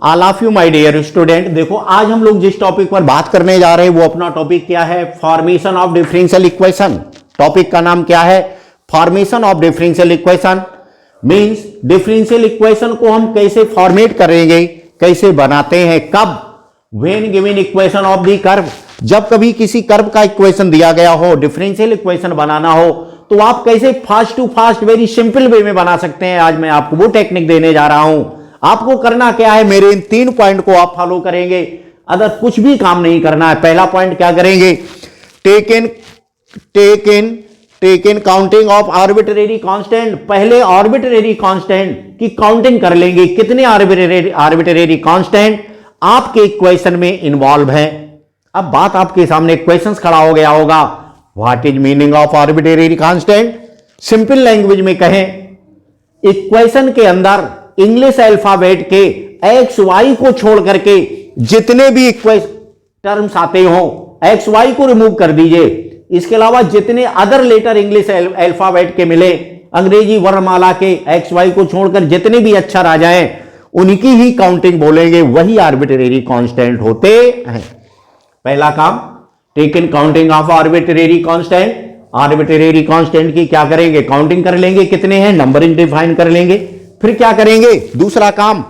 All of you my dear student. देखो आज हम लोग जिस टॉपिक पर बात करने जा रहे हैं वो अपना टॉपिक क्या है, formation of differential equation. Topic का नाम क्या है, formation of differential equation. Means differential equation को हम कैसे फॉर्मेट करेंगे, कैसे बनाते हैं, कब, when given equation of the curve. जब कभी किसी कर्व का इक्वेशन दिया गया हो, डिफरेंशियल इक्वेशन बनाना हो, तो आप कैसे fast to fast very simple way में बना सकते हैं। आज मैं आपको वो टेक्निक देने जा रहा हूं। आपको करना क्या है, मेरे इन 3 पॉइंट को आप फॉलो करेंगे, अदर कुछ भी काम नहीं करना है। पहला पॉइंट क्या करेंगे, take in counting of arbitrary constant. पहले आर्बिट्रेरी कांस्टेंट की काउंटिंग कर लेंगे, कितने आर्बिट्रेरी कांस्टेंट आपके इक्वेशन में इन्वॉल्व हैं। अब बात आपके सामने क्वेश्चंस खड़ा हो गया होगा, what is meaning of arbitrary constant. Simple language में कहें, इक्वेशन के अंदर इंग्लिश अल्फाबेट के एक्स वाई को छोड़ करके जितने भी इक्वेशन टर्म्स आते हो, एक्स वाई को रिमूव कर दीजिए। इसके अलावा जितने अदर लेटर इंग्लिश अल्फाबेट के मिले, अंग्रेजी वर्णमाला के एक्स वाई को छोड़कर जितने भी अक्षर आ जाएं, उनकी ही काउंटिंग बोलेंगे, वही आर्बिट्रेरी कांस्टेंट होते हैं। पहला काम, take in counting of arbitrary constant. Arbitrary constant की क्या करेंगे, काउंटिंग कर लेंगे, कितने हैं, नंबरिंग डिफाइन कर लेंगे। फिर क्या करेंगे, दूसरा काम,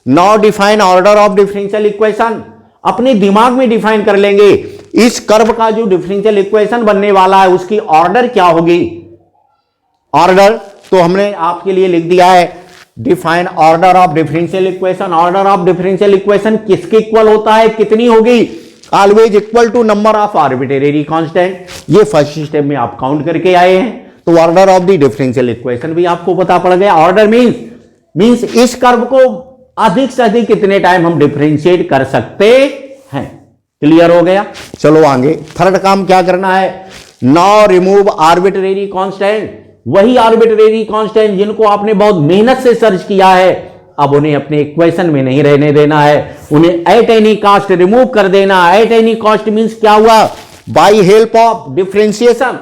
now define order of differential equation. अपने दिमाग में डिफाइन कर लेंगे इस कर्व का जो डिफरेंशियल इक्वेशन बनने वाला है उसकी ऑर्डर क्या होगी। ऑर्डर तो हमने आपके लिए लिख दिया है, define order of differential equation. Order of differential equation किसके इक्वल होता है, कितनी होगी, always equal to number of arbitrary constant. ये फर्स्ट स्टेप में आप काउंट करके आए हैं, तो order of the differential equation भी आपको पता पड़ गया। ऑर्डर मींस इस कर्व को अधिक से अधिक कितने टाइम हम डिफरेंशिएट कर सकते हैं। क्लियर हो गया, चलो आगे। थर्ड काम क्या करना है, नाउ रिमूव आर्बिट्रेरी कांस्टेंट। वही आर्बिट्रेरी कांस्टेंट जिनको आपने बहुत मेहनत से सर्च किया है, अब उन्हें अपने इक्वेशन में नहीं रहने देना है, उन्हें एट एनी कॉस्ट रिमूव कर देना। एट एनी कॉस्ट मींस क्या हुआ, बाय हेल्प ऑफ डिफरेंशिएशन।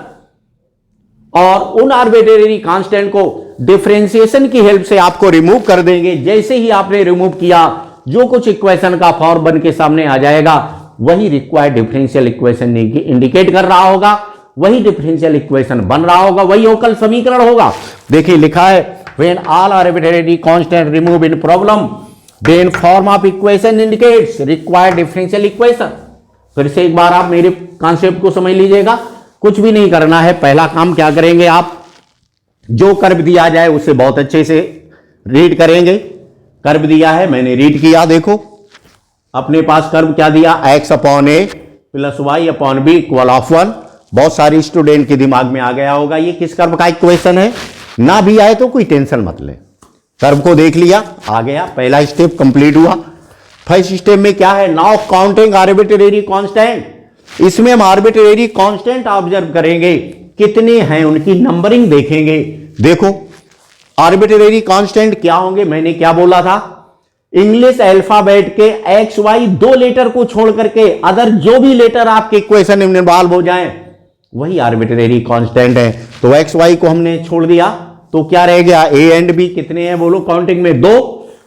और उन आर्बिट्रेरी कांस्टेंट को डिफरेंशिएशन की हेल्प से आपको रिमूव कर देंगे। जैसे ही आपने रिमूव किया, जो कुछ इक्वेशन का फॉर्म बन के सामने आ जाएगा, वही रिक्वायर्ड डिफरेंशियल इक्वेशन इंडिकेट कर रहा होगा, वही डिफरेंशियल इक्वेशन बन रहा होगा, वही अवकल समीकरण होगा। देखिए लिखा है, when all arbitrary constant removed in problem then form of equation indicates required differential equation। फिर से एक बार आप मेरे कॉन्सेप्ट को समझ लीजिएगा, कुछ भी नहीं करना है। पहला काम क्या करेंगे, आप जो कर्व दिया जाए उसे बहुत अच्छे से रीड करेंगे। कर्व दिया है, मैंने रीड किया, देखो अपने पास कर्व क्या दिया, x upon A plus y upon b equal of 1। बहुत सारे स्टूडेंट के दिमाग में आ गया होगा ये किस कर्व का इक्वेशन है। ना भी आए तो कोई टेंशन मत ले, कर्व को देख लिया, आ गया, पहला स्टेप कंप्लीट हुआ। फर्स्ट स्टेप में क्या है, नाउ काउंटिंग आर्बिट्रेरी कांस्टेंट। इसमें हम आर्बिट्रेरी कांस्टेंट ऑब्जर्व करेंगे, कितने हैं उनकी नंबरिंग देखेंगे। देखो आर्बिट्रेरी कांस्टेंट क्या होंगे, मैंने क्या बोला था, इंग्लिश अल्फाबेट के एक्स वाई 2 लेटर को छोड़ करके अदर जो भी लेटर आपके इक्वेशन में इन्वॉल्व हो जाएं, वही आर्बिट्रेरी कांस्टेंट है। तो एक्स वाई को हमने छोड़ दिया, तो क्या रह गया, ए एंड बी। कितने हैं बोलो, काउंटिंग में 2।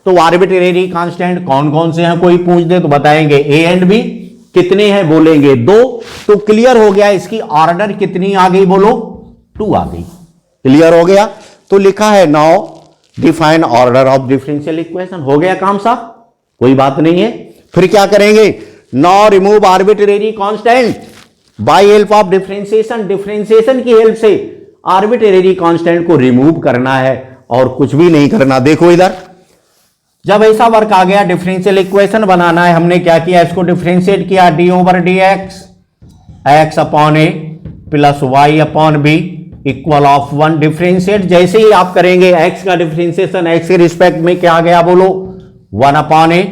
तो आर्बिट्रेरी कांस्टेंट कौन कौन से हैं, कोई पूछ दे तो बताएंगे, ए एंड बी। कितने हैं बोलेंगे 2। तो क्लियर हो गया, इसकी ऑर्डर कितनी आ गई बोलो, 2 आ गई। क्लियर हो गया, तो लिखा है now define order of differential equation. हो गया काम साहब, कोई बात नहीं है। फिर क्या करेंगे, now remove arbitrary constant by help of differentiation. Differentiation की हेल्प से आर्बिट्रेरी कांस्टेंट को रिमूव करना है और कुछ भी नहीं करना। देखो इधर, जब ऐसा वर्क आ गया, डिफरेंशियल इक्वेशन बनाना है, हमने क्या किया, इसको डिफरेंशिएट किया, d over d x, x upon A plus y upon b equal of 1। Differentiate जैसे ही आप करेंगे, एक्स का डिफरेंशिएशन एक्स के रिस्पेक्ट में क्या आ गया बोलो, 1 अपॉन ए,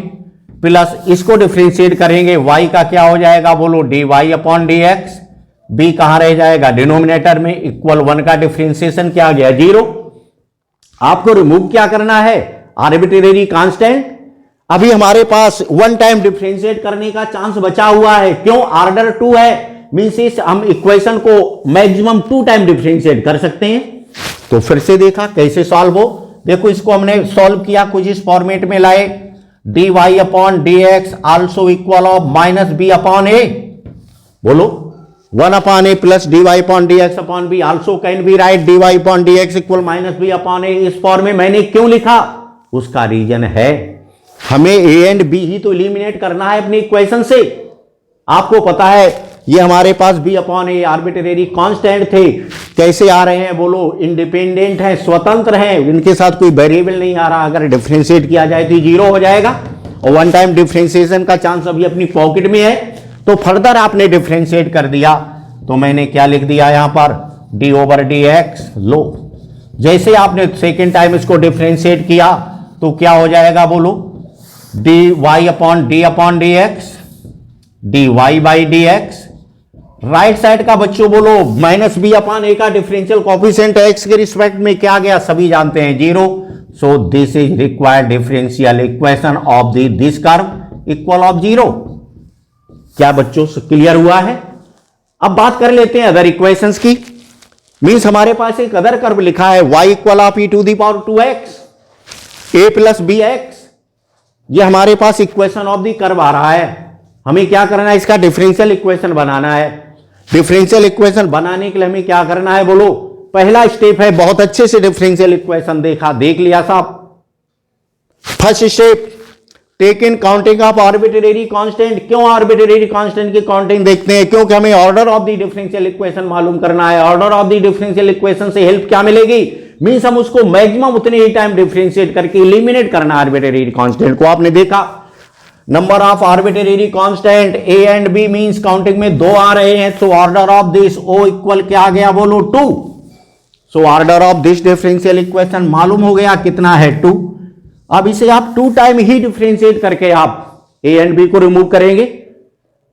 प्लस इसको डिफरेंशिएट करेंगे, y का क्या हो जाएगा बोलो, dy upon D x. b कहां रह जाएगा, डिनोमिनेटर में, इक्वल 1 का डिफरेंशिएशन क्या आ गया, 0। आपको रिमूव क्या करना है, आर्बिट्रेरी कांस्टेंट। अभी हमारे पास 1 टाइम डिफरेंशिएट करने का चांस बचा हुआ है, क्यों, ऑर्डर 2 है, मींस हम इक्वेशन को मैक्सिमम 2 टाइम डिफरेंशिएट कर सकते हैं। तो फिर से देखा कैसे सॉल्व हो, देखो इसको हमने सॉल्व किया, कुछ इस फॉर्मेट में लाए, D Y upon D X also equal of minus B upon A. बोलो 1 upon A plus D Y upon D X upon B also can be write D Y upon D X equal minus B upon A. इस form में मैंने क्यों लिखा, उसका reason है हमें ए and B ही तो एलिमिनेट करना है अपनी इक्वेशन से। आपको पता है ये हमारे पास बी अपॉन ए आर्बिट्रेरी कांस्टेंट थे, कैसे आ रहे हैं बोलो, इंडिपेंडेंट है, स्वतंत्र है, इनके साथ कोई वेरिएबल नहीं आ रहा। अगर डिफरेंशिएट किया जाए तो 0 हो जाएगा और वन टाइम डिफरेंशिएशन का चांस अभी अपनी पॉकेट में है। तो फर्दर आपने डिफरेंशिएट कर दिया तो मैंने क्या लिख दिया यहां पर, डी ओवर डी एक्स। लो जैसे आपने सेकेंड टाइम इसको डिफरेंशिएट किया तो क्या हो जाएगा बोलो, d Y upon D x, d y by d x. Right side का बच्चों बोलो माइनस बी अपॉन ए का डिफरेंशियल कोएफिशिएंट एक्स के रिस्पेक्ट में क्या गया, सभी जानते हैं 0। So this is required differential equation of this curve equal of 0। क्या बच्चों से क्लियर हुआ है? अब बात कर लेते हैं अदर इक्वेशंस की। मींस हमारे पास एक अदर कर्व लिखा है y equal of e to the power 2x a plus B x. ये हमारे पास इक्वेशन ऑफ दी कर्व आ रहा है। हमें क्या करना है, इसका डिफरेंशियल इक्वेशन बनाना है। डिफरेंशियल इक्वेशन बनाने के लिए हमें क्या करना है बोलो, पहला स्टेप है, बहुत अच्छे से डिफरेंशियल इक्वेशन देख लिया साहब। First step, take in counting of arbitrary constant. क्यों आर्बिट्रेरी कांस्टेंट की काउंटिंग देखते हैं, क्योंकि हमें order of the differential equation मालूम करना है। Order of the differential equation से हेल्प क्या मिलेगी, मींस हम उसको मैक्सिमम उतने ही टाइम डिफरेंशिएट करके एलिमिनेट करना आर्बिट्रेरी कांस्टेंट को। आपने देखा number of arbitrary constant A and B, means counting में 2 आ रहे हैं, तो order of this O equal क्या आ गया बोलो 2। So order of this differential equation मालूम हो गया कितना है 2। अब इसे आप 2 टाइम ही डिफरेंशिएट करके आप ए एंड बी को रिमूव करेंगे।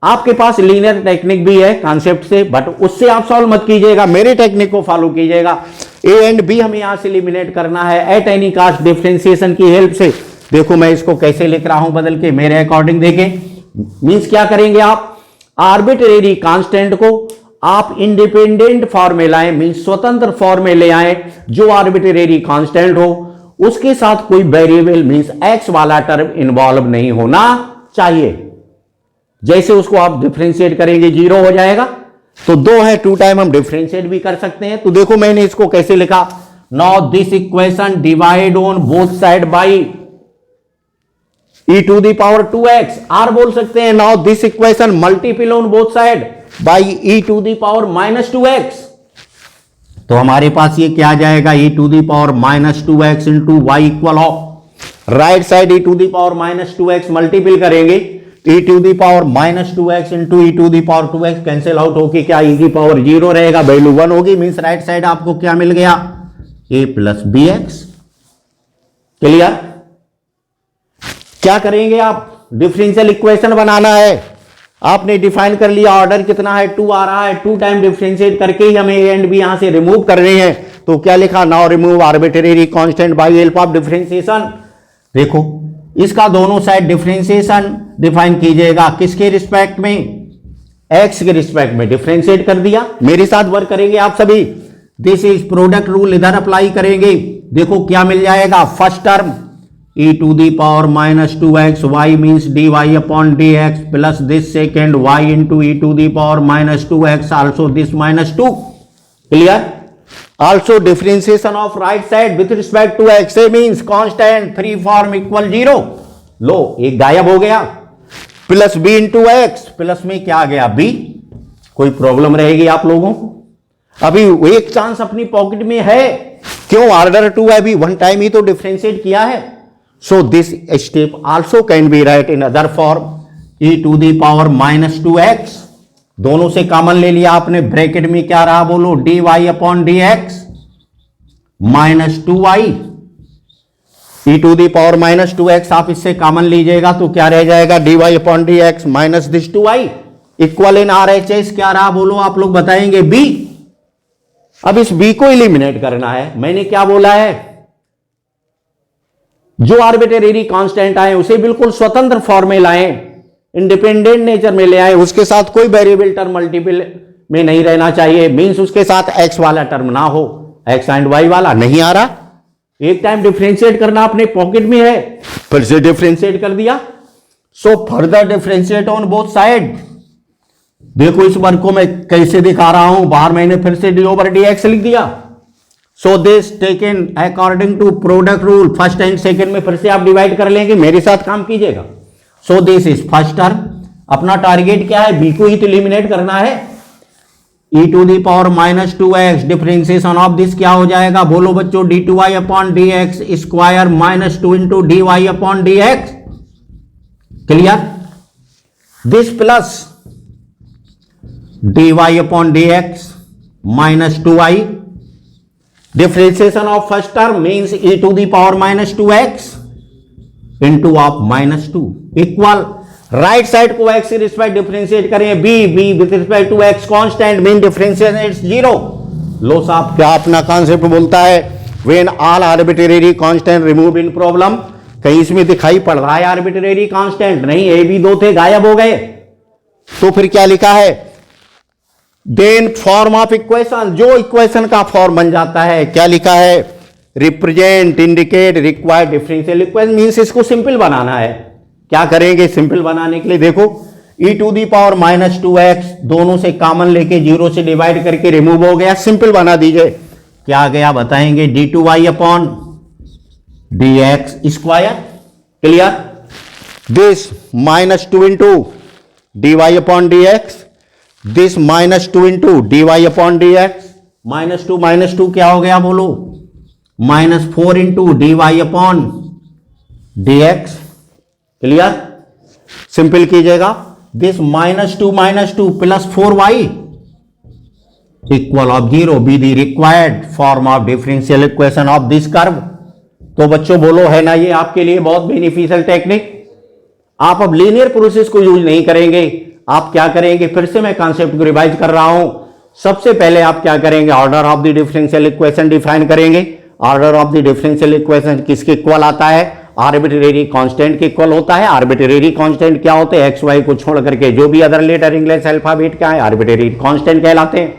आपके पास लीनियर टेक्निक भी है कॉन्सेप्ट से, बट उससे आप सॉल्व मत कीजिएगा, मेरे टेक्निक को फॉलो कीजिएगा। ए एंड बी हमें यहां से एलिमिनेट करना है एट एनी कास्ट डिफरेंशिएशन की हेल्प से। देखो मैं इसको कैसे लिख रहा हूं बदल के, मेरे अकॉर्डिंग देखें। मींस क्या करेंगे आप, आर्बिट्रेरी कांस्टेंट को आप इंडिपेंडेंट फॉर्म में लाएं, मींस स्वतंत्र फॉर्म में ले आए। जो आर्बिट्रेरी कांस्टेंट हो उसके साथ कोई वेरिएबल मींस एक्स वाला टर्म इन्वॉल्व नहीं होना चाहिए। जैसे उसको आप डिफरेंशिएट करेंगे 0 हो जाएगा। तो 2 है, 2 टाइम हम डिफरेंशिएट भी कर सकते हैं। तो देखो मैंने इसको कैसे लिखा, now this equation divide on both side by e to the power 2x। Or बोल सकते हैं, now this equation multiple on both side by e to the power -2x। तो हमारे पास ये क्या आ जाएगा, e to the power -2x into Y equal of right side e to the power -2x multiple करेंगे, e to the power -2x into e to the power 2x cancel out होके क्या e की power 0 रहेगा, value 1 होगी। Means right side आपको क्या मिल गया, a plus B X. Clear? क्या करेंगे आप, डिफरेंशियल इक्वेशन बनाना है। आपने डिफाइन कर लिया, ऑर्डर कितना है 2 आ रहा है, 2 टाइम डिफरेंशिएट करके ही हमें ए एंड बी यहां से रिमूव कर रहे हैं। तो क्या लिखा, now remove arbitrary constant by help of differentiation. देखो इसका दोनों साइड डिफरेंशिएशन डिफाइन कीजिएगा, किसके रिस्पेक्ट में, एक्स के रिस्पेक्ट में डिफरेंशिएट कर दिया। मेरे साथ वर्क करेंगे आप सभी, दिस इज प्रोडक्ट रूल इधर अप्लाई करेंगे। देखो क्या मिल जाएगा, first term e to the power -2x y means dy upon dx plus this second y into e to the power -2x also this -2। Clear? Also differentiation of right side with respect to x means constant free form equal 0। लो एक गायब हो गया, plus b into X, plus में क्या आ गया b। कोई problem रहेगी आप लोगों को? अभी एक चांस अपनी पॉकेट में है, क्यों, ऑर्डर 2 है, अभी 1 टाइम ही तो डिफरेंशिएट किया है। So this step also can be write in other form, e to the power -2x। दोनों से कॉमन ले लिया आपने, ब्रैकेट में क्या रहा बोलो, dy upon dx -2y e to the power -2x। आप इससे कॉमन लीजिएगा तो क्या रह जाएगा, dy upon dx minus this 2y equal in RHS क्या रहा बोलो, आप लोग बताएंगे b। अब इस b को एलिमिनेट करना है। मैंने क्या बोला है, जो आर्बिट्रेरी कांस्टेंट आए उसे बिल्कुल स्वतंत्र फॉर्म में लाएं, इंडिपेंडेंट नेचर में ले आए, उसके साथ कोई वेरिएबल टर्म मल्टीपल में नहीं रहना चाहिए। मींस उसके साथ एक्स वाला टर्म ना हो, एक्स एंड वाई वाला नहीं आ रहा। एक टाइम डिफरेंशिएट करना अपने पॉकेट में है, फिर से डिफरेंशिएट कर दिया। So further differentiate on both side. देखो इस वर्ग को मैं कैसे दिखा रहा हूं, बाहर मैंने फिर से डी ओवर डी एक्स लिख दिया। So this taken according to product rule, first and second में फिर से आप डिवाइड कर लेंगे, मेरे साथ काम कीजिएगा। सो दिस इज फर्स्ट टर्म। अपना टारगेट क्या है, बी को ही तो एलिमिनेट करना है। e to the power minus 2x, differentiation of this क्या हो जाएगा, बोलो बच्चों, d2y upon D X square minus 2 into D Y upon D X. Clear? This plus dy upon dx minus 2y. Differentiation of first term means e to the power minus 2x into of minus 2 equal right side को x से respect differentiate करें, b with respect to x constant mean differentiation is 0. लो साहब क्या अपना concept बोलता है, when all arbitrary constant removed in problem। कहीं इसमें दिखाई पड़ रहा है आर्बिट्रेरी कांस्टेंट नहीं, ए बी दो थे गायब हो गए, तो फिर क्या लिखा है, देन फॉर्म ऑफ इक्वेशन, जो इक्वेशन का फॉर्म बन जाता है, क्या लिखा है, represent indicate required differential equation, means इसको सिंपल बनाना है। क्या करेंगे सिंपल बनाने के लिए, देखो e to the power minus 2x दोनों से कॉमन लेके 0 से डिवाइड करके रिमूव हो गया, सिंपल बना दीजिए। क्या आ गया बताएंगे, d2y upon dx square. Clear? This minus 2 into dy upon dx, this minus 2 into D Y upon D X, minus two क्या हो गया बोलो, minus 4 into D Y upon D X. Clear? Simple कीजिएगा, this minus two plus 4y equal of 0 be the required form of differential equation of this curve. तो बच्चों बोलो है ना ये आपके लिए बहुत बेनिफिशियल टेक्निक। आप अब लीनियर प्रोसेस को यूज नहीं करेंगे, आप क्या करेंगे, फिर से मैं कॉन्सेप्ट को रिवाइज कर रहा हूं। सबसे पहले आप क्या करेंगे, order of the differential equation define करेंगे। Order of the differential equation किसके इक्वल आता है, आर्बिट्रेरी कांस्टेंट के इक्वल होता है। आर्बिट्रेरी कांस्टेंट क्या होते हैं, एक्स वाई को छोड़ करके जो भी अदर लेटर इंग्लिश अल्फाबेट क्या है आर्बिट्रेरी कांस्टेंट कहलाते हैं।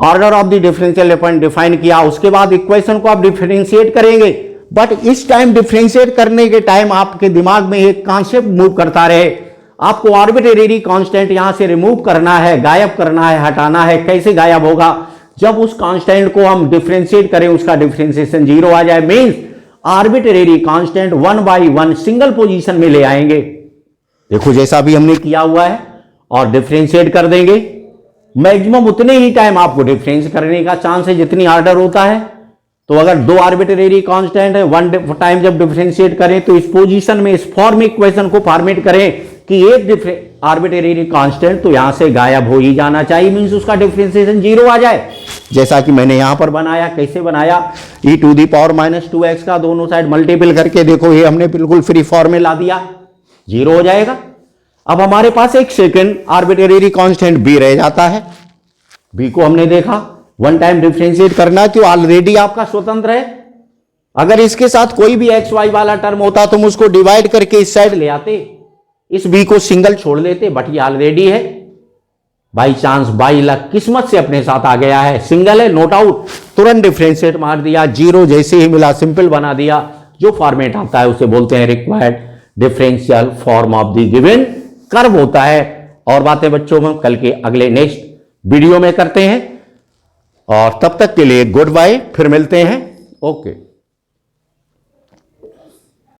Order of the differential equation define किया, उसके बाद इक्वेशन को आप डिफरेंशिएट करेंगे। बट इस टाइम डिफरेंशिएट करने के टाइम आपके दिमाग में एक कॉन्सेप्ट मूव करता रहे, आपको आर्बिट्रेरी कांस्टेंट यहां से रिमूव करना है, गायब करना है, हटाना है। कैसे गायब होगा, जब उस कांस्टेंट को हम डिफरेंशिएट करें उसका डिफरेंशिएशन 0 आ जाए, means arbitrary constant 1 by 1 single position में ले आएंगे। देखो जैसा भी हमने किया हुआ है, और डिफरेंशिएट कर देंगे। मैक्सिमम उतने ही टाइम आपको डिफरेंस करने का चांस है जितनी ऑर्डर होता है। तो अगर दो आर्बिट्रेरी कांस्टेंट है, वन टाइम जब डिफरेंशिएट करें तो इस पोजीशन में इस फॉर्म इक्वेशन को फॉर्मेट करें कि एक आर्बिट्रेरी कांस्टेंट तो यहां से गायब हो ही जाना चाहिए, मींस उसका डिफरेंशिएशन 0 आ जाए। जैसा कि मैंने यहां पर बनाया, कैसे बनाया, e to the power minus 2x का दोनों साइड मल्टीपल करके देखो ये हमने बिल्कुल फ्री फॉर्म में ला दिया, 0 हो जाएगा। अब हमारे पास एक सेकंड आर्बिट्रेरी कांस्टेंट b रह जाता है। b को हमने देखा वन टाइम डिफरेंशिएट करना कि ऑलरेडी आपका स्वतंत्र है। अगर इसके साथ कोई भी एक्स वाई वाला टर्म होता तो हम उसको डिवाइड करके इस साइड ले आते, इस बी को सिंगल छोड़ देते, बट ये ऑलरेडी है। बाई चांस बाई लक किस्मत से अपने साथ आ गया है, सिंगल है, नोट आउट, तुरंत डिफरेंशिएट मार दिया, 0 जैसे ही मिला सिंपल बना दिया। जो फॉर्मेट आता है उसे बोलते हैं required differential form of the given curve होता है। और बातें बच्चों में कल के अगले नेक्स्ट वीडियो में करते हैं, और तब तक के लिए गुड बाय, फिर मिलते हैं, ओके।